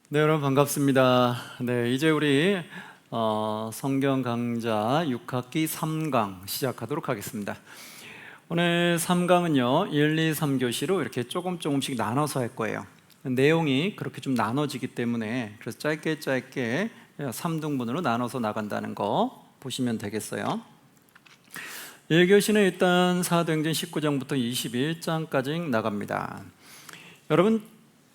네, 여러분 반갑습니다. 네, 이제 우리 성경 강좌 6학기 3강 시작하도록 하겠습니다. 오늘 3강은요 1, 2, 3교시로 이렇게 조금씩 나눠서 할 거예요. 내용이 그렇게 좀 나눠지기 때문에 그래서 짧게 3등분으로 나눠서 나간다는 거 보시면 되겠어요. 1교시는 일단 사도행전 19장부터 21장까지 나갑니다. 여러분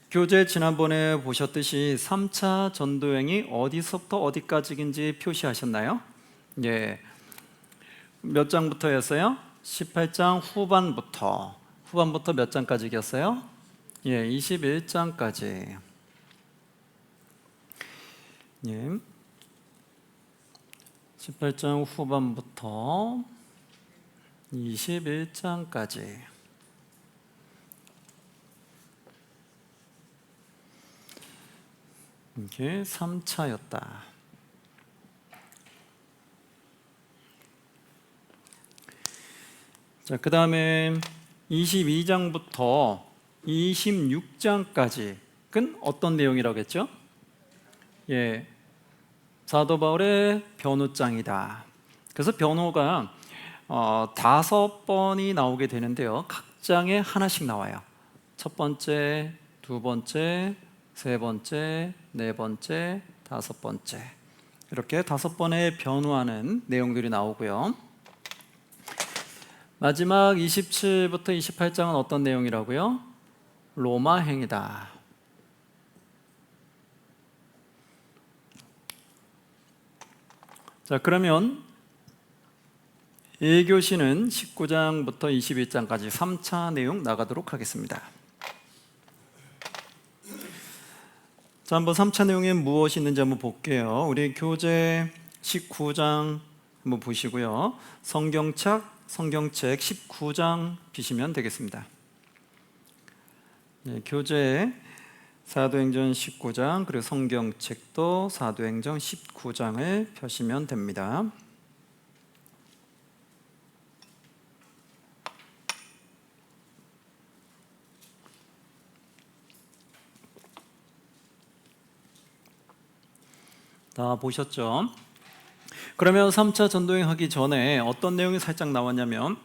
교재 지난번에 보셨듯이 3차 전도여행이 어디서부터 어디까지인지 표시하셨나요? 예. 몇 장부터였어요? 18장 후반부터 몇 장까지였어요? 예, 21장까지. 예. 18장 후반부터 21장까지. 이게 3차였다. 자, 그 다음에 22장부터 26장까지는 어떤 내용이라고 했죠? 예, 사도 바울의 변호장이다. 그래서 변호가 5번이 나오게 되는데요, 각 장에 하나씩 나와요. 첫 번째, 두 번째, 세 번째, 네 번째, 다섯 번째, 이렇게 5번의 변호하는 내용들이 나오고요. 마지막 27부터 28장은 어떤 내용이라고요? 로마행이다. 자, 그러면 1교시는 19장부터 21장까지 3차 내용 나가도록 하겠습니다. 자, 한번 3차 내용에 무엇이 있는지 한번 볼게요. 우리 교재 19장 한번 보시고요. 성경책 19장 비시면 되겠습니다. 네, 교재 사도행전 19장 그리고 성경책도 사도행전 19장을 펴시면 됩니다. 다 보셨죠? 그러면 3차 전도여행 하기 전에 어떤 내용이 살짝 나왔냐면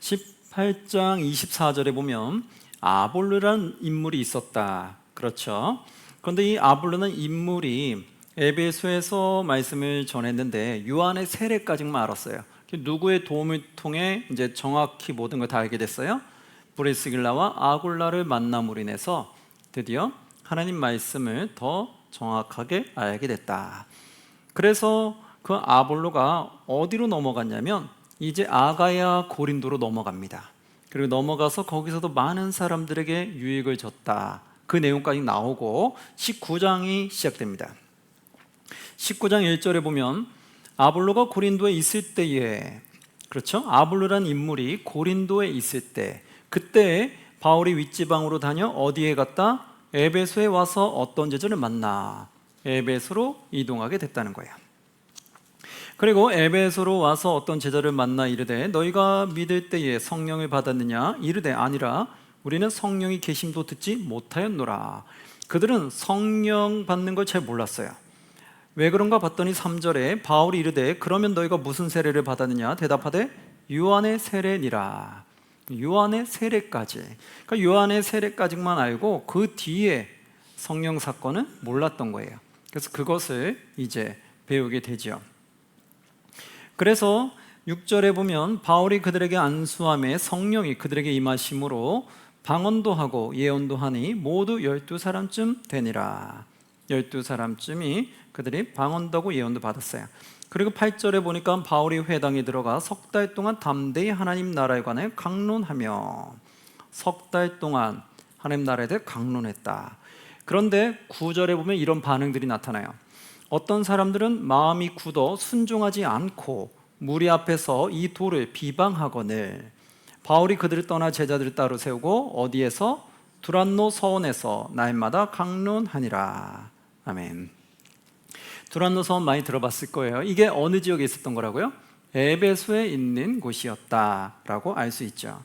18장 24절에 보면 아볼로라는 인물이 있었다. 그렇죠? 그런데 이 아볼로는 인물이 에베소에서 말씀을 전했는데 요한의 세례까지만 알았어요. 누구의 도움을 통해 이제 정확히 모든 걸 다 알게 됐어요? 브리스길라와 아굴라를 만남으로 인해서 드디어 하나님 말씀을 더 정확하게 알게 됐다. 그래서 그 아볼로가 어디로 넘어갔냐면 이제 아가야 고린도로 넘어갑니다. 그리고 넘어가서 거기서도 많은 사람들에게 유익을 줬다. 그 내용까지 나오고 19장이 시작됩니다. 19장 1절에 보면 아볼로가 고린도에 있을 때에, 그렇죠? 아볼로란 인물이 고린도에 있을 때, 그때 바울이 윗지방으로 다녀 어디에 갔다? 에베소에 와서 어떤 제자를 만나 에베소로 이동하게 됐다는 거예요. 그리고 에베소로 와서 어떤 제자를 만나 이르되 너희가 믿을 때에 성령을 받았느냐? 이르되 아니라 우리는 성령이 계심도 듣지 못하였노라. 그들은 성령 받는 걸 잘 몰랐어요. 왜 그런가 봤더니 3절에 바울이 이르되 그러면 너희가 무슨 세례를 받았느냐? 대답하되 요한의 세례니라. 요한의 세례까지. 그러니까 요한의 세례까지만 알고 그 뒤에 성령 사건은 몰랐던 거예요. 그래서 그것을 이제 배우게 되죠. 그래서 6절에 보면 바울이 그들에게 안수함에 성령이 그들에게 임하심으로 방언도 하고 예언도 하니 모두 12사람쯤 되니라. 12사람쯤이 그들이 방언도 하고 예언도 받았어요. 그리고 8절에 보니까 바울이 회당에 들어가 석 달 동안 담대히 하나님 나라에 관해 강론하며, 석 달 동안 하나님 나라에 대해 강론했다. 그런데 9절에 보면 이런 반응들이 나타나요. 어떤 사람들은 마음이 굳어 순종하지 않고 무리 앞에서 이 돌을 비방하거늘 바울이 그들을 떠나 제자들을 따로 세우고 어디에서? 두란노 서원에서 날마다 강론하니라. 아멘. 두란노 서원 많이 들어봤을 거예요. 이게 어느 지역에 있었던 거라고요? 에베소에 있는 곳이었다라고 알 수 있죠.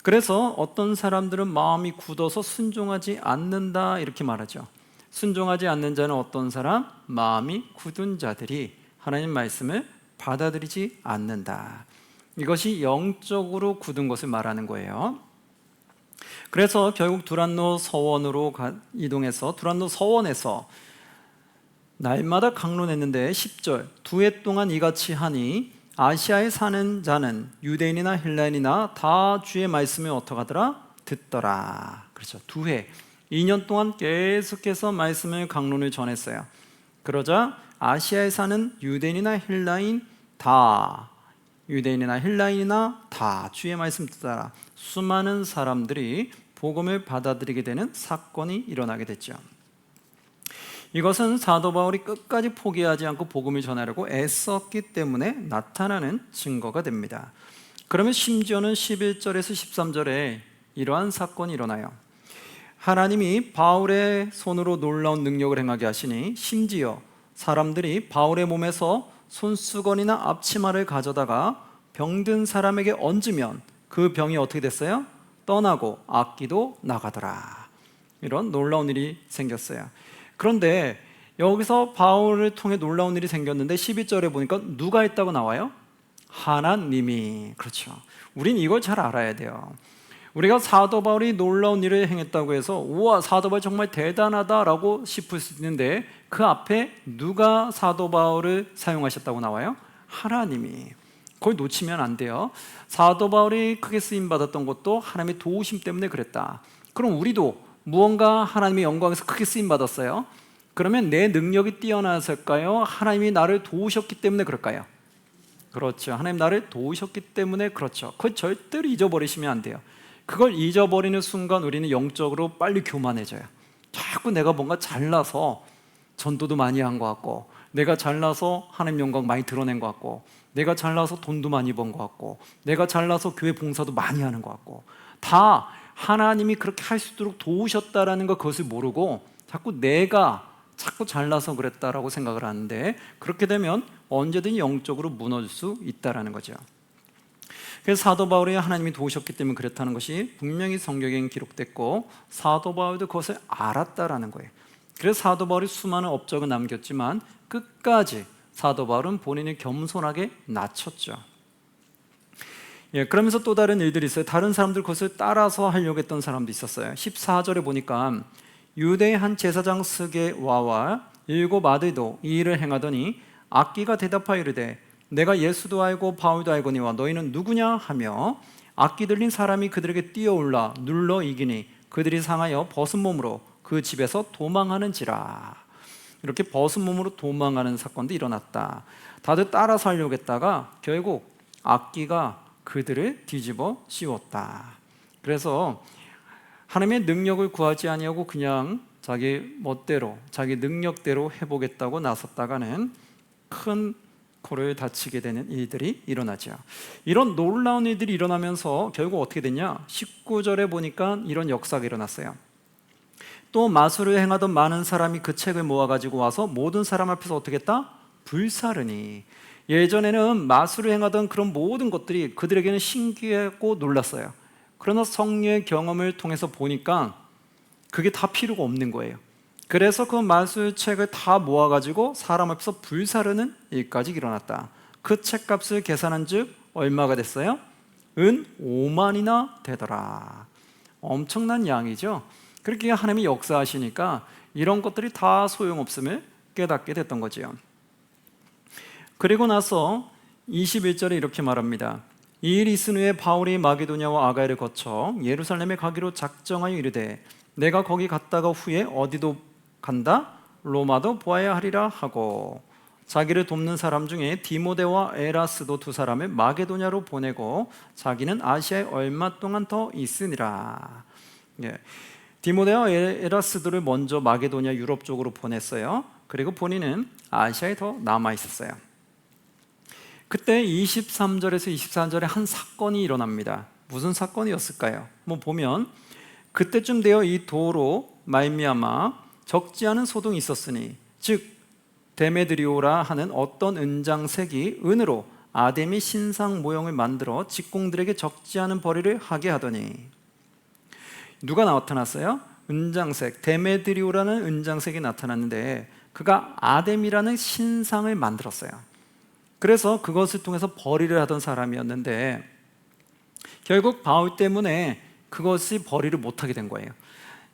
그래서 어떤 사람들은 마음이 굳어서 순종하지 않는다 이렇게 말하죠. 순종하지 않는 자는 어떤 사람? 마음이 굳은 자들이 하나님 말씀을 받아들이지 않는다. 이것이 영적으로 굳은 것을 말하는 거예요. 그래서 결국 두란노 서원으로 이동해서 두란노 서원에서 날마다 강론했는데 10절 두 해 동안 이같이 하니 아시아에 사는 자는 유대인이나 헬라인이나 다 주의 말씀을 어떡하더라? 듣더라. 그렇죠. 두 해 2년 동안 계속해서 말씀을 강론을 전했어요. 그러자 아시아에 사는 유대인이나 헬라인 다 주의 말씀 듣더라. 수많은 사람들이 복음을 받아들이게 되는 사건이 일어나게 됐죠. 이것은 사도 바울이 끝까지 포기하지 않고 복음을 전하려고 애썼기 때문에 나타나는 증거가 됩니다. 그러면 심지어는 11절에서 13절에 이러한 사건이 일어나요. 하나님이 바울의 손으로 놀라운 능력을 행하게 하시니 심지어 사람들이 바울의 몸에서 손수건이나 앞치마를 가져다가 병든 사람에게 얹으면 그 병이 어떻게 됐어요? 떠나고 악기도 나가더라. 이런 놀라운 일이 생겼어요. 그런데 여기서 바울을 통해 놀라운 일이 생겼는데 12절에 보니까 누가 했다고 나와요? 하나님이. 그렇죠. 우린 이걸 잘 알아야 돼요. 우리가 사도 바울이 놀라운 일을 행했다고 해서 우와 사도 바울 정말 대단하다라고 싶을 수 있는데 그 앞에 누가 사도 바울을 사용하셨다고 나와요? 하나님이. 그걸 놓치면 안 돼요. 사도 바울이 크게 쓰임받았던 것도 하나님의 도우심 때문에 그랬다. 그럼 우리도 무언가 하나님의 영광에서 크게 쓰임받았어요. 그러면 내 능력이 뛰어나서일까요? 하나님이 나를 도우셨기 때문에 그럴까요? 그렇죠. 하나님 나를 도우셨기 때문에 그렇죠. 그걸 절대로 잊어버리시면 안 돼요. 그걸 잊어버리는 순간 우리는 영적으로 빨리 교만해져요. 자꾸 내가 뭔가 잘나서 전도도 많이 한 것 같고, 내가 잘나서 하나님 영광 많이 드러낸 것 같고, 내가 잘나서 돈도 많이 번 것 같고, 내가 잘나서 교회 봉사도 많이 하는 것 같고, 다 하나님이 그렇게 할 수 있도록 도우셨다라는 것, 그것을 모르고 자꾸 내가 자꾸 잘나서 그랬다라고 생각을 하는데, 그렇게 되면 언제든지 영적으로 무너질 수 있다라는 거죠. 그래서 사도 바울이 하나님이 도우셨기 때문에 그랬다는 것이 분명히 성경에 기록됐고 사도 바울도 그것을 알았다라는 거예요. 그래서 사도 바울이 수많은 업적을 남겼지만 끝까지 사도 바울은 본인이 겸손하게 낮췄죠. 그러면서 또 다른 일들이 있어요. 다른 사람들 그것을 따라서 하려고 했던 사람도 있었어요. 14절에 보니까 유대의 한 제사장 스게와와 7 아들도 이 일을 행하더니 악기가 대답하여 이르되 내가 예수도 알고 바울도 알거니와 너희는 누구냐 하며 악기 들린 사람이 그들에게 뛰어올라 눌러 이기니 그들이 상하여 벗은 몸으로 그 집에서 도망하는지라. 이렇게 벗은 몸으로 도망하는 사건도 일어났다. 다들 따라서 하려고 했다가 결국 악기가 그들을 뒤집어 씌웠다. 그래서 하나님의 능력을 구하지 아니하고 그냥 자기 멋대로 자기 능력대로 해보겠다고 나섰다가는 큰 코를 다치게 되는 일들이 일어나죠. 이런 놀라운 일들이 일어나면서 결국 어떻게 됐냐? 19절에 보니까 이런 역사가 일어났어요. 또 마술을 행하던 많은 사람이 그 책을 모아가지고 와서 모든 사람 앞에서 어떻게 했다? 불사르니. 예전에는 마술을 행하던 그런 모든 것들이 그들에게는 신기하고 놀랐어요. 그러나 성령의 경험을 통해서 보니까 그게 다 필요가 없는 거예요. 그래서 그 마술책을 다 모아가지고 사람 앞에서 불사르는 일까지 일어났다. 그 책값을 계산한 즉 얼마가 됐어요? 은 5만이나 되더라. 엄청난 양이죠. 그렇게 하나님이 역사하시니까 이런 것들이 다 소용없음을 깨닫게 됐던 거지요. 그리고 나서 21절에 이렇게 말합니다. 이 일이 있은 후에 바울이 마게도냐와 아가야를 거쳐 예루살렘에 가기로 작정하여 이르되 내가 거기 갔다가 후에 어디도 간다? 로마도 보아야 하리라 하고 자기를 돕는 사람 중에 디모데와 에라스도 두 사람을 마게도냐로 보내고 자기는 아시아에 얼마 동안 더 있으니라. 디모데와 에라스도를 먼저 마게도냐 유럽 쪽으로 보냈어요. 그리고 본인은 아시아에 더 남아 있었어요. 그때 23절에서 24절에 한 사건이 일어납니다. 무슨 사건이었을까요? 보면 그때쯤 되어 이 도로 말미암아 적지 않은 소동이 있었으니 즉 데메드리오라 하는 어떤 은장색이 은으로 아데미 신상 모형을 만들어 직공들에게 적지 않은 벌이를 하게 하더니 누가 나타났어요? 은장색, 데메드리오라는 은장색이 나타났는데 그가 아뎀이라는 신상을 만들었어요. 그래서 그것을 통해서 벌이를 하던 사람이었는데 결국 바울 때문에 그것이 벌이를 못하게 된 거예요.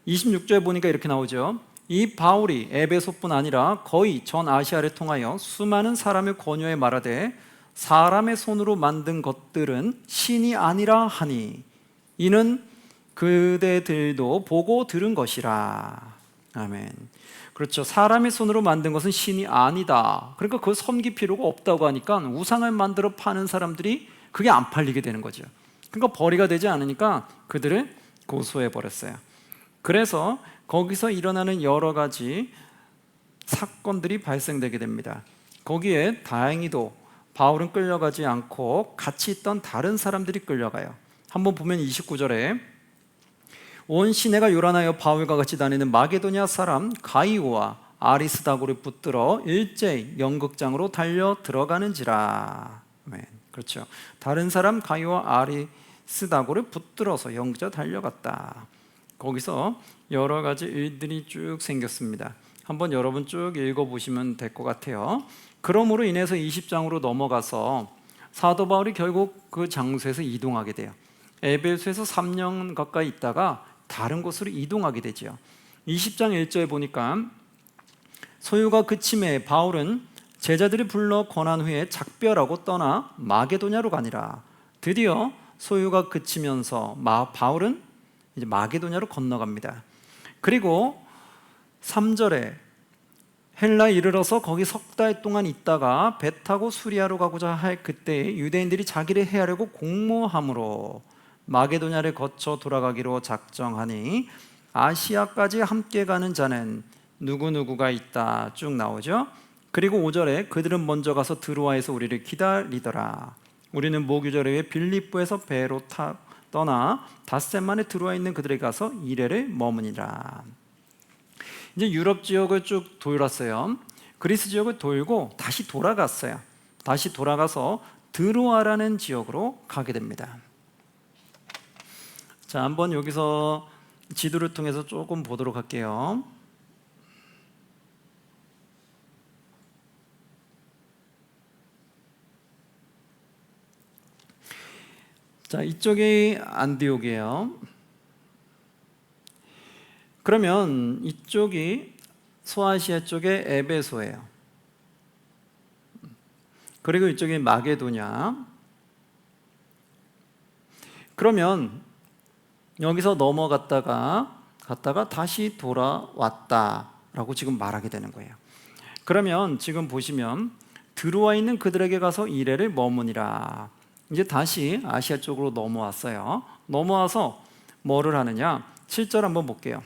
26절에 보니까 이렇게 나오죠. 이 바울이 에베소뿐 아니라 거의 전 아시아를 통하여 수많은 사람을 권유해 말하되 사람의 손으로 만든 것들은 신이 아니라 하니 이는 그대들도 보고 들은 것이라. 아멘. 그렇죠. 사람의 손으로 만든 것은 신이 아니다. 그러니까 그걸 섬길 필요가 없다고 하니까 우상을 만들어 파는 사람들이 그게 안 팔리게 되는 거죠. 그러니까 벌이가 되지 않으니까 그들을 고소해 버렸어요. 그래서 거기서 일어나는 여러 가지 사건들이 발생되게 됩니다. 거기에 다행히도 바울은 끌려가지 않고 같이 있던 다른 사람들이 끌려가요. 한번 보면 29절에 온 시내가 요란하여 바울과 같이 다니는 마게도냐 사람 가이오와 아리스다고를 붙들어 일제히 연극장으로 달려 들어가는지라. 그렇죠. 다른 사람 가이오와 아리스다고를 붙들어서 연극장 달려갔다. 거기서 여러 가지 일들이 쭉 생겼습니다. 한번 여러분 쭉 읽어보시면 될 것 같아요. 그러므로 인해서 20장으로 넘어가서 사도 바울이 결국 그 장소에서 이동하게 돼요. 에베소에서 3년 가까이 있다가 다른 곳으로 이동하게 되죠. 20장 1절에 보니까 소유가 그침에 바울은 제자들이 불러 권한 후에 작별하고 떠나 마게도냐로 가니라. 드디어 소유가 그치면서 바울은 이제 마게도냐로 건너갑니다. 그리고 3절에 헬라에 이르러서 거기 석 달 동안 있다가 배 타고 수리아로 가고자 할 그때에 유대인들이 자기를 해하려고 공모함으로 마게도냐를 거쳐 돌아가기로 작정하니 아시아까지 함께 가는 자는 누구누구가 있다 쭉 나오죠. 그리고 5절에 그들은 먼저 가서 드로아에서 우리를 기다리더라. 우리는 모규절에 빌립보에서 배로 떠나 닷새 만에 드로아에 있는 그들에게 가서 이레를 머무니라. 이제 유럽 지역을 쭉 돌았어요. 그리스 지역을 돌고 다시 돌아갔어요. 다시 돌아가서 드로아라는 지역으로 가게 됩니다. 자, 한번 여기서 지도를 통해서 조금 보도록 할게요. 자, 이쪽이 안디옥이에요. 그러면 이쪽이 소아시아 쪽의 에베소예요. 그리고 이쪽이 마게도냐. 그러면 여기서 넘어갔다가 다시 돌아왔다라고 지금 말하게 되는 거예요. 그러면 지금 보시면 들어와 있는 그들에게 가서 이레를 머무니라. 이제 다시 아시아 쪽으로 넘어왔어요. 넘어와서 뭐를 하느냐? 7절 한번 볼게요.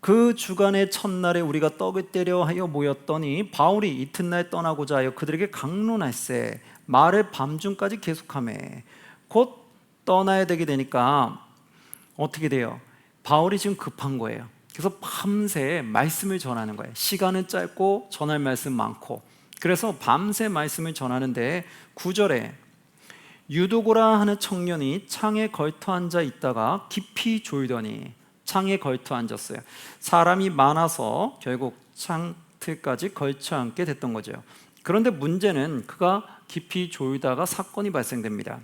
그 주간의 첫날에 우리가 떡을 떼려 하여 모였더니 바울이 이튿날 떠나고자 하여 그들에게 강론할세. 말을 밤중까지 계속하매 곧 떠나야 되게 되니까 어떻게 돼요? 바울이 지금 급한 거예요. 그래서 밤새 말씀을 전하는 거예요. 시간은 짧고 전할 말씀 많고. 그래서 밤새 말씀을 전하는데 9절에 유도고라 하는 청년이 창에 걸터 앉아 있다가 깊이 졸더니 창에 걸터 앉았어요. 사람이 많아서 결국 창틀까지 걸쳐 앉게 됐던 거죠. 그런데 문제는 그가 깊이 졸다가 사건이 발생됩니다.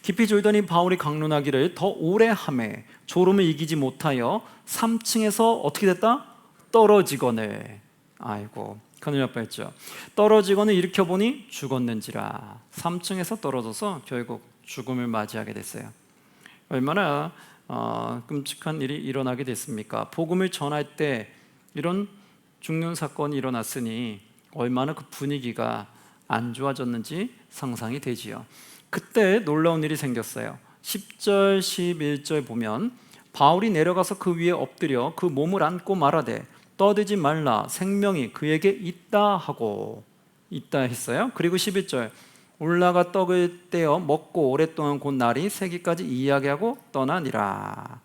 깊이 졸더니 바울이 강론하기를 더 오래 하매 졸음을 이기지 못하여 3층에서 어떻게 됐다? 떨어지거늘. 아이고 큰일 날 뻔했죠. 떨어지거늘 일으켜보니 죽었는지라. 3층에서 떨어져서 결국 죽음을 맞이하게 됐어요. 얼마나 끔찍한 일이 일어나게 됐습니까? 복음을 전할 때 이런 죽는 사건이 일어났으니 얼마나 그 분위기가 안 좋아졌는지 상상이 되지요. 그때 놀라운 일이 생겼어요. 10절, 11절 보면 바울이 내려가서 그 위에 엎드려 그 몸을 안고 말하되 떠들지 말라 생명이 그에게 있다 하고 있다 했어요. 그리고 11절 올라가 떡을 떼어 먹고 오랫동안 곧 날이 새기까지 이야기하고 떠나니라.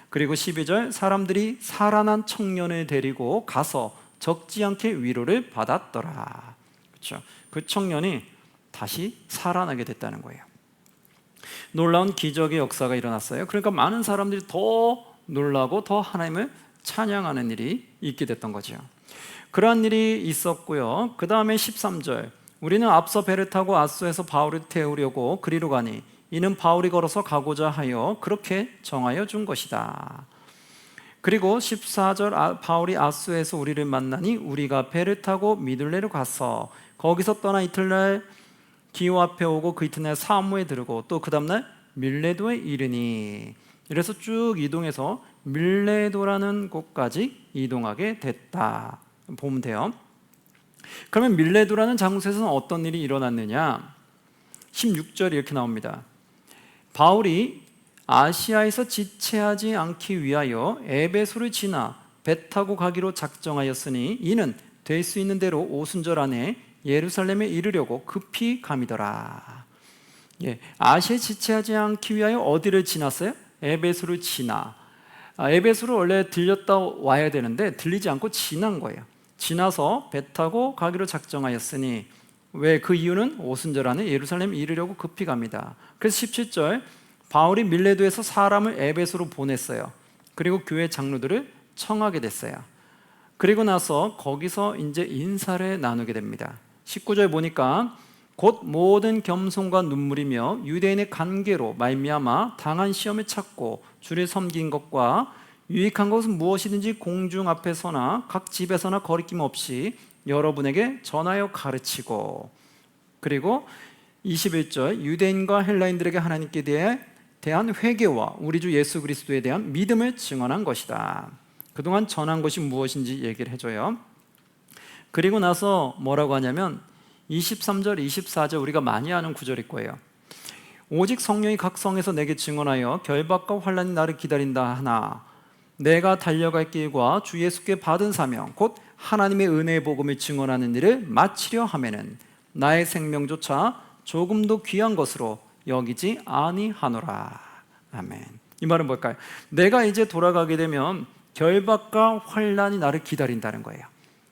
그리고 12절 사람들이 살아난 청년을 데리고 가서 적지 않게 위로를 받았더라. 그렇죠? 그 청년이 다시 살아나게 됐다는 거예요. 놀라운 기적의 역사가 일어났어요. 그러니까 많은 사람들이 더 놀라고 더 하나님을 찬양하는 일이 있게 됐던 거죠. 그러한 일이 있었고요. 그 다음에 13절, 우리는 앞서 배를 타고 아소에서 바울을 태우려고 그리로 가니 이는 바울이 걸어서 가고자 하여 그렇게 정하여 준 것이다. 그리고 14절, 바울이 아소에서 우리를 만나니 우리가 배를 타고 미둘레로 가서 거기서 떠나 이틀날 기호 앞에 오고 그 이튿날 사모에 들고 또 그 다음날 밀레도에 이르니, 이래서 쭉 이동해서 밀레도라는 곳까지 이동하게 됐다 보면 돼요. 그러면 밀레도라는 장소에서는 어떤 일이 일어났느냐? 16절이 이렇게 나옵니다. 바울이 아시아에서 지체하지 않기 위하여 에베소를 지나 배 타고 가기로 작정하였으니 이는 될 수 있는 대로 오순절 안에 예루살렘에 이르려고 급히 감이더라. 아시아에 지체하지 않기 위하여 어디를 지났어요? 에베소를 지나. 에베소를 원래 들렸다 와야 되는데 들리지 않고 지난 거예요. 지나서 배 타고 가기로 작정하였으니, 왜? 그 이유는 오순절 안에 예루살렘에 이르려고 급히 갑니다. 그래서 17절, 바울이 밀레도에서 사람을 에베소로 보냈어요. 그리고 교회 장로들을 청하게 됐어요. 그리고 나서 거기서 이제 인사를 나누게 됩니다. 19절 보니까 곧 모든 겸손과 눈물이며 유대인의 관계로 말미암아 당한 시험을 찾고 주를 섬긴 것과 유익한 것은 무엇이든지 공중 앞에서나 각 집에서나 거리낌 없이 여러분에게 전하여 가르치고, 그리고 21절, 유대인과 헬라인들에게 하나님께 대한 회개와 우리 주 예수 그리스도에 대한 믿음을 증언한 것이다. 그동안 전한 것이 무엇인지 얘기를 해줘요. 그리고 나서 뭐라고 하냐면 23절, 24절, 우리가 많이 아는 구절일 거예요. 오직 성령이 각 성에서 내게 증언하여 결박과 환난이 나를 기다린다 하나 내가 달려갈 길과 주 예수께 받은 사명 곧 하나님의 은혜의 복음을 증언하는 일을 마치려 하면은 나의 생명조차 조금도 귀한 것으로 여기지 아니하노라. 아멘. 이 말은 뭘까요? 내가 이제 돌아가게 되면 결박과 환난이 나를 기다린다는 거예요.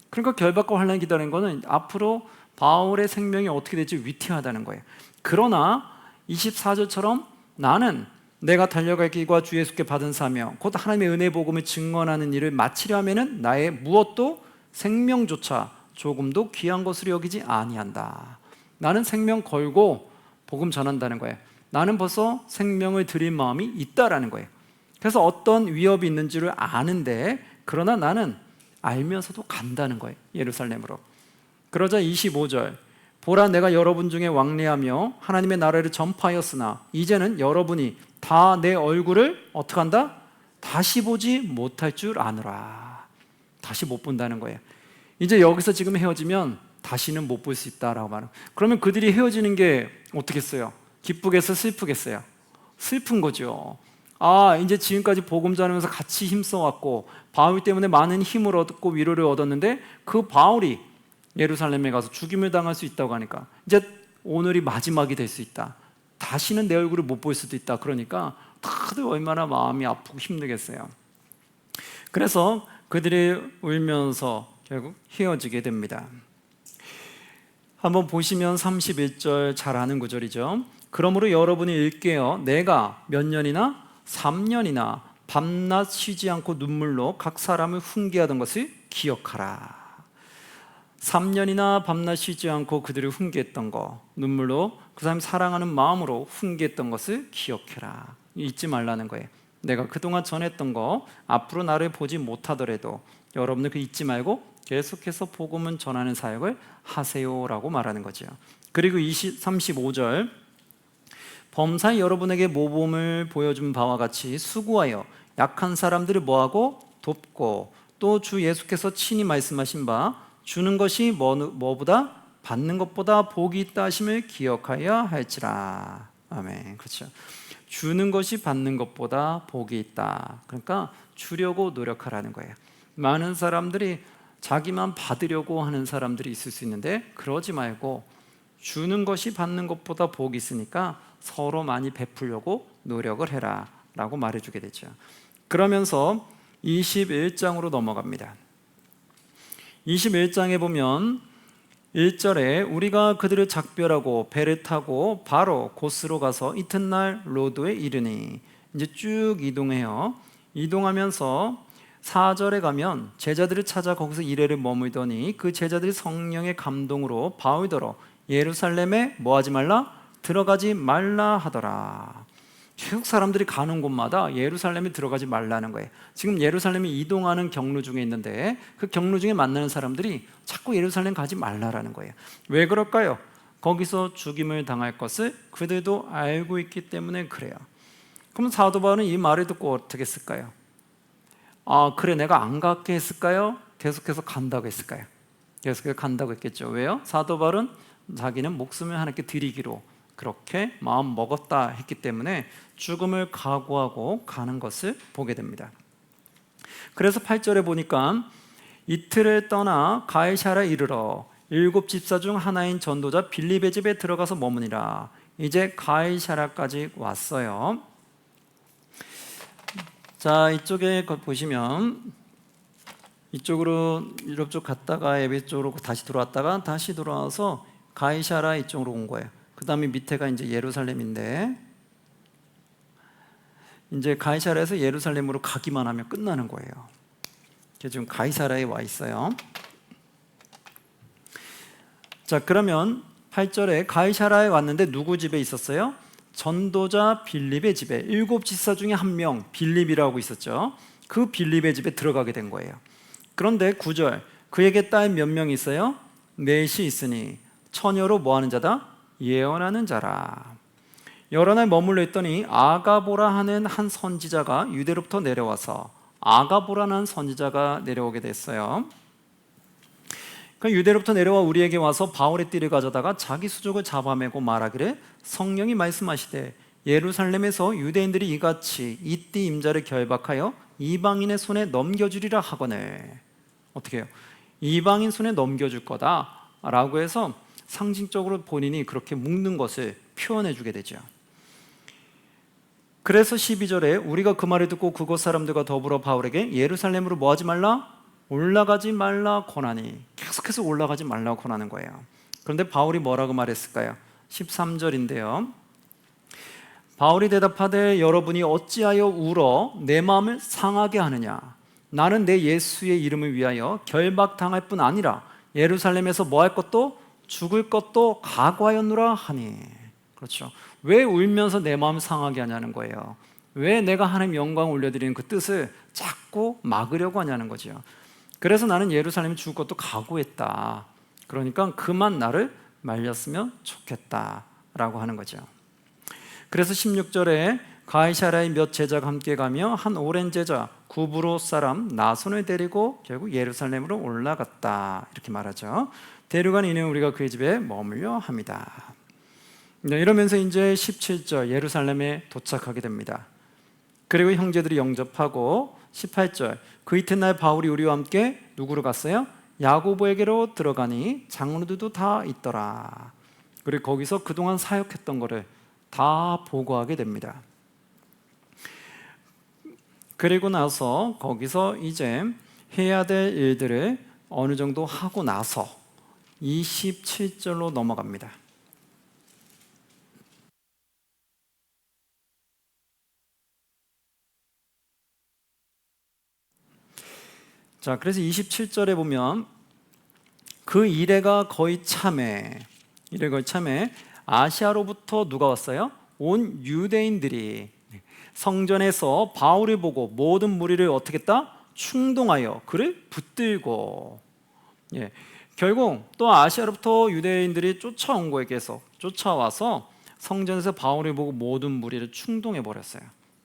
그러니까 결박과 환난이 기다리는 거는 앞으로 바울의 생명이 어떻게 될지 위태하다는 거예요. 그러나 24절처럼 나는 내가 달려갈 길과 주 예수께 받은 사명 곧 하나님의 은혜의 복음을 증언하는 일을 마치려 하면은 나의 무엇도 생명조차 조금도 귀한 것으로 여기지 아니한다. 나는 생명 걸고 복음 전한다는 거예요. 나는 벌써 생명을 드릴 마음이 있다라는 거예요. 그래서 어떤 위협이 있는지를 아는데, 그러나 나는 알면서도 간다는 거예요. 예루살렘으로. 그러자 25절, 보라 내가 여러분 중에 왕래하며 하나님의 나라를 전파하였으나 이제는 여러분이 다 내 얼굴을 어떻게 한다? 다시 보지 못할 줄 아노라. 다시 못 본다는 거예요. 이제 여기서 지금 헤어지면 다시는 못 볼 수 있다라고 말해요. 그러면 그들이 헤어지는 게 어떻겠어요? 기쁘겠어요? 슬프겠어요? 슬픈 거죠. 이제 지금까지 복음 전하면서 같이 힘써왔고 바울 때문에 많은 힘을 얻고 위로를 얻었는데 그 바울이 예루살렘에 가서 죽임을 당할 수 있다고 하니까 이제 오늘이 마지막이 될 수 있다. 다시는 내 얼굴을 못 볼 수도 있다. 그러니까 다들 얼마나 마음이 아프고 힘들겠어요. 그래서 그들이 울면서 결국 헤어지게 됩니다. 한번 보시면 31절 잘 아는 구절이죠. 그러므로 여러분이 일깨어 내가 몇 년이나 3년이나 밤낮 쉬지 않고 눈물로 각 사람을 훈계하던 것을 기억하라. 3년이나 밤낮 쉬지 않고 그들을 훈계했던 거, 눈물로 그 사람 사랑하는 마음으로 훈계했던 것을 기억해라. 잊지 말라는 거예요. 내가 그동안 전했던 거 앞으로 나를 보지 못하더라도 여러분들 그 잊지 말고 계속해서 복음은 전하는 사역을 하세요라고 말하는 거죠. 그리고 35절, 범사에 여러분에게 모범을 보여준 바와 같이 수고하여 약한 사람들을 뭐하고 돕고 또 주 예수께서 친히 말씀하신 바 주는 것이 뭐보다 받는 것보다 복이 있다 하심을 기억하여야 할지라. 아멘. 그렇죠. 주는 것이 받는 것보다 복이 있다. 그러니까 주려고 노력하라는 거예요. 많은 사람들이 자기만 받으려고 하는 사람들이 있을 수 있는데 그러지 말고 주는 것이 받는 것보다 복이 있으니까 서로 많이 베풀려고 노력을 해라 라고 말해주게 되죠. 그러면서 21장으로 넘어갑니다. 21장에 보면 1절에 우리가 그들을 작별하고 배를 타고 바로 곳으로 가서 이튿날 로도에 이르니, 이제 쭉 이동해요. 이동하면서 4절에 가면 제자들을 찾아 거기서 이레를 머물더니 그 제자들이 성령의 감동으로 바울더러 예루살렘에 뭐하지 말라? 들어가지 말라 하더라. 계속 사람들이 가는 곳마다 예루살렘에 들어가지 말라는 거예요. 지금 예루살렘에 이동하는 경로 중에 있는데 그 경로 중에 만나는 사람들이 자꾸 예루살렘 가지 말라라는 거예요. 왜 그럴까요? 거기서 죽임을 당할 것을 그들도 알고 있기 때문에 그래요. 그럼 사도 바울은 이 말을 듣고 어떻게 했을까요? 그래, 내가 안 갔게 했을까요? 계속해서 간다고 했을까요? 계속해서 간다고 했겠죠. 왜요? 사도 바울은 자기는 목숨을 하나님께 드리기로 그렇게 마음 먹었다 했기 때문에 죽음을 각오하고 가는 것을 보게 됩니다. 그래서 8절에 보니까 이틀을 떠나 가이사랴에 이르러 7 집사 중 하나인 전도자 빌립의 집에 들어가서 머무니라. 이제 가이사랴까지 왔어요. 자, 이쪽에 보시면 이쪽으로 유럽 쪽 갔다가 에베소 쪽으로 다시 들어왔다가 다시 돌아와서 가이사랴 이쪽으로 온 거예요. 그 다음에 밑에가 이제 예루살렘인데, 이제 가이사랴에서 예루살렘으로 가기만 하면 끝나는 거예요. 지금 가이사랴에 와 있어요. 자, 그러면 8절에 가이사랴에 왔는데 누구 집에 있었어요? 전도자 빌립의 집에 7 집사 중에 한 명 빌립이라고 있었죠. 그 빌립의 집에 들어가게 된 거예요. 그런데 9절, 그에게 딸 몇 명 있어요? 넷이 있으니 처녀로 뭐하는 자다? 예언하는 자라. 여러 날 머물러 있더니 아가보라 하는 한 선지자가 유대로부터 내려와서, 아가보라는 선지자가 내려오게 됐어요. 그 유대로부터 내려와 우리에게 와서 바울의 띠를 가져다가 자기 수족을 잡아매고 말하기를, 성령이 말씀하시되 예루살렘에서 유대인들이 이같이 이 띠 임자를 결박하여 이방인의 손에 넘겨주리라 하거늘. 어떻게 해요? 이방인 손에 넘겨줄 거다라고 해서 상징적으로 본인이 그렇게 묶는 것을 표현해 주게 되죠. 그래서 12절에 우리가 그 말을 듣고 그곳 사람들과 더불어 바울에게 예루살렘으로 뭐하지 말라? 올라가지 말라 권하니, 계속해서 올라가지 말라고 권하는 거예요. 그런데 바울이 뭐라고 말했을까요? 13절인데요. 바울이 대답하되 여러분이 어찌하여 울어 내 마음을 상하게 하느냐? 나는 내 예수의 이름을 위하여 결박당할 뿐 아니라 예루살렘에서 뭐 할 것도 죽을 것도 각오하였노라 하니. 그렇죠. 왜 울면서 내 마음 상하게 하냐는 거예요. 왜 내가 하나님 영광 올려드리는 그 뜻을 자꾸 막으려고 하냐는 거죠. 그래서 나는 예루살렘에 죽을 것도 각오했다. 그러니까 그만 나를 말렸으면 좋겠다라고 하는 거죠. 그래서 16절에 가이사랴의 몇 제자가 함께 가며 한 오랜 제자 구브로 사람 나손을 데리고 결국 예루살렘으로 올라갔다, 이렇게 말하죠. 데려간 이는 우리가 그의 집에 머물려 합니다. 이러면서 이제 17절 예루살렘에 도착하게 됩니다. 그리고 형제들이 영접하고 18절 그 이튿날 바울이 우리와 함께 누구로 갔어요? 야고보에게로 들어가니 장로들도 다 있더라. 그리고 거기서 그동안 사역했던 거를 다 보고하게 됩니다. 그리고 나서 거기서 이제 해야 될 일들을 어느 정도 하고 나서 27절로 넘어갑니다. 자, 그래서 27절에 보면 그 이래가 거의 참에 아시아로부터 누가 왔어요? 온 유대인들이 성전에서 바울을 보고 모든 무리를 어떻게 했다? 충동하여 그를 붙들고, 결국 또 아시아로부터 유대인들이 쫓아온 거에 계속 쫓아와서 성전에서 바울을 보고 모든 무리를 충동해 버렸어요.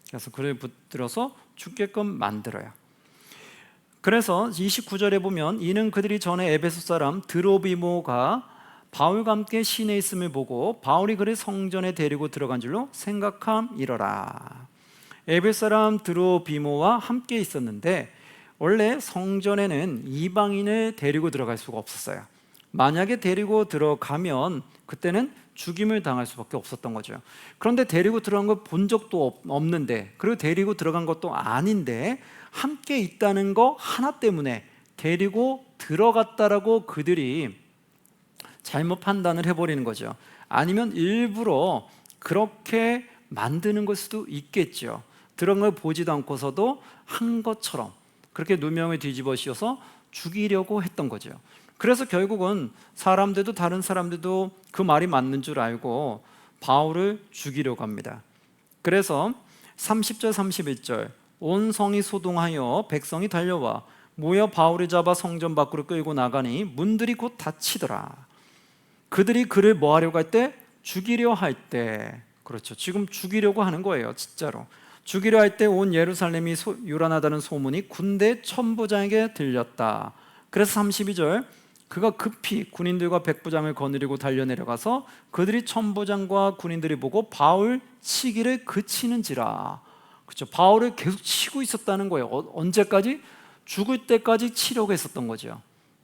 그래서 그를 붙들어서 죽게끔 만들어요. 그래서 29절에 보면 이는 그들이 전에 에베소 사람 드로비모가 바울과 함께 시내에 있음을 보고 바울이 그를 성전에 데리고 들어간 줄로 생각함이러라. 에베소 사람 드로비모와 함께 있었는데 원래 성전에는 이방인을 데리고 들어갈 수가 없었어요. 만약에 데리고 들어가면 그때는 죽임을 당할 수밖에 없었던 거죠. 그런데 데리고 들어간 걸 본 적도 없는데, 그리고 데리고 들어간 것도 아닌데 함께 있다는 거 하나 때문에 데리고 들어갔다라고 그들이 잘못 판단을 해버리는 거죠. 아니면 일부러 그렇게 만드는 걸 수도 있겠죠. 들은 걸 보지도 않고서도 한 것처럼 그렇게 누명을 뒤집어 씌워서 죽이려고 했던 거죠. 그래서 결국은 사람들도 다른 사람들도 그 말이 맞는 줄 알고 바울을 죽이려고 합니다. 그래서 30절 31절 온 성이 소동하여 백성이 달려와 모여 바울을 잡아 성전 밖으로 끌고 나가니 문들이 곧 닫히더라. 그들이 그를 뭐 하려고 할 때? 죽이려 할 때. 그렇죠. 지금 죽이려고 하는 거예요. 진짜로. 죽이려 할 때 온 예루살렘이 요란하다는 소문이 군대 천부장에게 들렸다. 그래서 32절 그가 급히 군인들과 백부장을 거느리고 달려내려가서 그들이 천부장과 군인들이 보고 바울 치기를 그치는지라. 그렇죠. 바울을 계속 치고 있었다는 거예요. 언제까지? 죽을 때까지 치려고 했었던 거죠.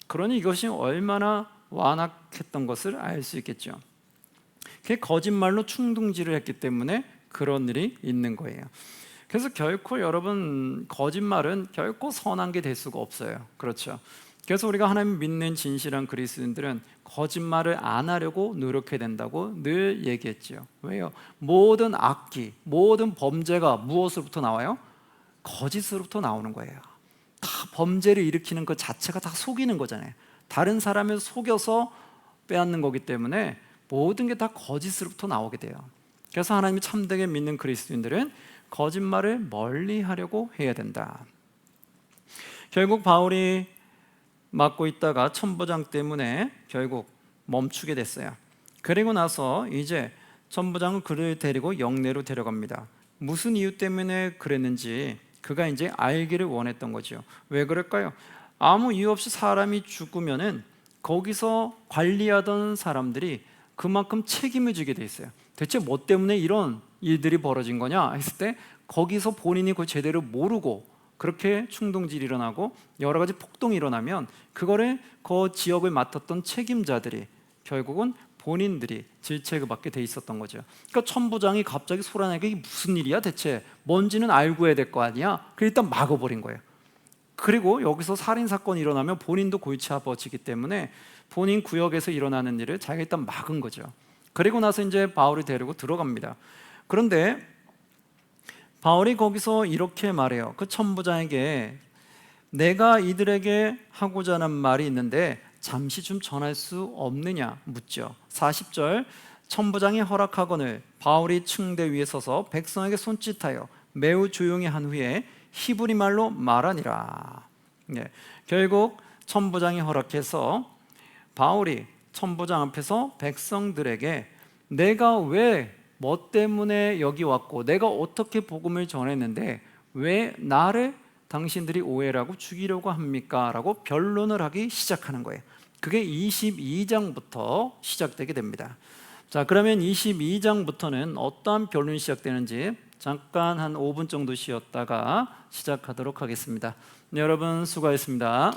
그러니 이것이 얼마나 완악했던 것을 알 수 있겠죠. 그게 거짓말로 충동질을 했기 때문에 그런 일이 있는 거예요. 그래서 결코 여러분 거짓말은 결코 선한 게 될 수가 없어요. 그렇죠. 그래서 우리가 하나님 믿는 진실한 그리스도인들은 거짓말을 안 하려고 노력해야 된다고 늘 얘기했죠. 왜요? 모든 악기, 모든 범죄가 무엇으로부터 나와요? 거짓으로부터 나오는 거예요. 다 범죄를 일으키는 것 자체가 다 속이는 거잖아요. 다른 사람을 속여서 빼앗는 거기 때문에 모든 게 다 거짓으로부터 나오게 돼요. 그래서 하나님이 참되게 믿는 그리스도인들은 거짓말을 멀리 하려고 해야 된다. 결국 바울이 맡고 있다가 천부장 때문에 결국 멈추게 됐어요. 그리고 나서 이제 천부장은 그를 데리고 영내로 데려갑니다. 무슨 이유 때문에 그랬는지 그가 이제 알기를 원했던 거죠. 왜 그럴까요? 아무 이유 없이 사람이 죽으면은 거기서 관리하던 사람들이 그만큼 책임을 지게 돼 있어요. 대체 뭐 때문에 이런 일들이 벌어진 거냐 했을 때 거기서 본인이 그걸 제대로 모르고 그렇게 충동질이 일어나고 여러 가지 폭동이 일어나면 그거를 그 지역을 맡았던 책임자들이 결국은 본인들이 질책을 받게 돼 있었던 거죠. 그러니까 천부장이 갑자기 소란하게 이게 무슨 일이야 대체 뭔지는 알고 해야 될 거 아니야. 그래서 일단 막아버린 거예요. 그리고 여기서 살인사건이 일어나면 본인도 골치 아파지기 때문에 본인 구역에서 일어나는 일을 자기가 일단 막은 거죠. 그리고 나서 이제 바울을 데리고 들어갑니다. 그런데 바울이 거기서 이렇게 말해요. 그 천부장에게 내가 이들에게 하고자 하는 말이 있는데 잠시 좀 전할 수 없느냐 묻죠. 40절 천부장이 허락하거늘 바울이 층대 위에 서서 백성에게 손짓하여 매우 조용히 한 후에 히브리 말로 말하니라. 결국 천부장이 허락해서 바울이 천부장 앞에서 백성들에게 내가 왜 뭐 때문에 여기 왔고 내가 어떻게 복음을 전했는데 왜 나를 당신들이 오해라고 죽이려고 합니까? 라고 변론을 하기 시작하는 거예요. 그게 22장부터 시작되게 됩니다. 자, 그러면 22장부터는 어떠한 변론이 시작되는지 잠깐 한 5분 정도 쉬었다가 시작하도록 하겠습니다. 네, 여러분 수고하셨습니다.